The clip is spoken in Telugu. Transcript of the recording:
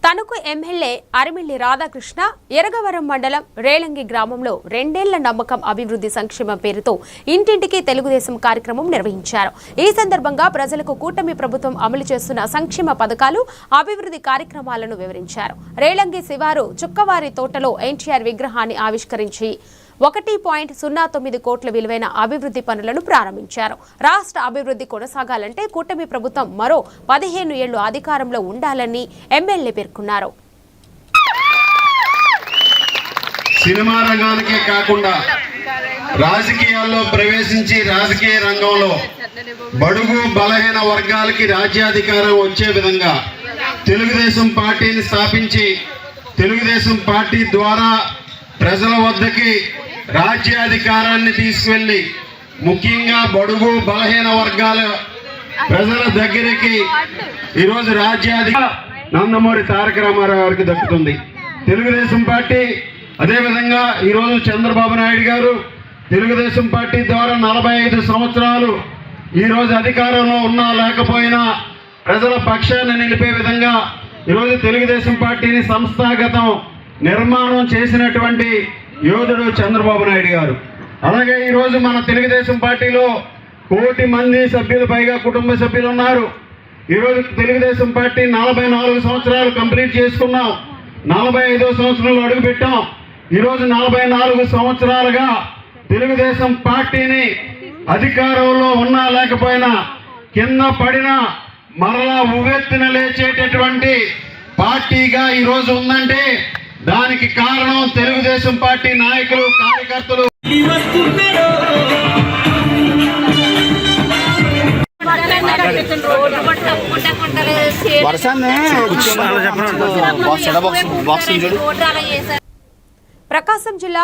తణుకు ఎమ్మెల్యే అరిమిల్లి రాధాకృష్ణ ఎరగవరం మండలం రేలంగి గ్రామంలో 2 ఏళ్ల నమ్మకం అభివృద్ధి సంక్షేమం పేరుతో ఇంటింటికి తెలుగుదేశం కార్యక్రమం నిర్వహించారు. ఈ సందర్భంగా ప్రజలకు కూటమి ప్రభుత్వం అమలు చేస్తున్న సంక్షేమ పథకాలు, అభివృద్ధి కార్యక్రమాలను వివరించారు. రేలంగి శివారు చుక్కవారి తోటలో ఎన్టీఆర్ విగ్రహాన్ని ఆవిష్కరించి 1.09 కోట్ల విలువైన అభివృద్ధి పనులను ప్రారంభించారు. రాష్ట్ర అభివృద్ధి కొనసాగాలంటే కూటమి ప్రభుత్వం మరో 15 ఏళ్లు అధికారంలో ఉండాలని ఎమ్మెల్యే పేర్కొన్నారు. సినిమా రంగానికే కాకుండా రాజకీయాల్లో ప్రవేశించి రాజకీయ రంగంలో బడుగు బలహీన వర్గాలకి రాజ్యాధికారం వచ్చే విధంగా తెలుగుదేశం పార్టీని స్థాపించి తెలుగుదేశం పార్టీ ద్వారా ప్రజల వద్దకి రాజ్యాధికారాన్ని తీసుకెళ్లి ముఖ్యంగా బడుగు బలహీన వర్గాల ప్రజల దగ్గరికి ఈరోజు రాజ్యాధికారం నందమూరి తారక రామారావు గారికి దక్కుతుంది. తెలుగుదేశం పార్టీ అదేవిధంగా ఈరోజు చంద్రబాబు నాయుడు గారు తెలుగుదేశం పార్టీ ద్వారా 45 సంవత్సరాలు ఈరోజు అధికారంలో ఉన్నా లేకపోయినా ప్రజల పక్షాన్ని నిలిపే విధంగా ఈరోజు తెలుగుదేశం పార్టీని సంస్థాగతం నిర్మాణం చేసినటువంటి యోధుడు చంద్రబాబు నాయుడు గారు. అలాగే ఈరోజు మన తెలుగుదేశం పార్టీలో 1 కోటి మంది సభ్యులు పైగా కుటుంబ సభ్యులు ఉన్నారు. ఈరోజు తెలుగుదేశం పార్టీ 44 సంవత్సరాలు కంప్లీట్ చేసుకున్నాం. 45వ సంవత్సరంలో అడుగుపెట్టాం. ఈరోజు 44 సంవత్సరాలుగా తెలుగుదేశం పార్టీని అధికారంలో ఉన్నా లేకపోయినా కింద పడినా మరలా ఉవ్వెత్తున లేచేటటువంటి పార్టీగా ఈరోజు ఉందంటే దానికి కారణం తెలుగుదేశం పార్టీ నాయకులు, కార్యకర్తలు. ప్రకాశం జిల్లా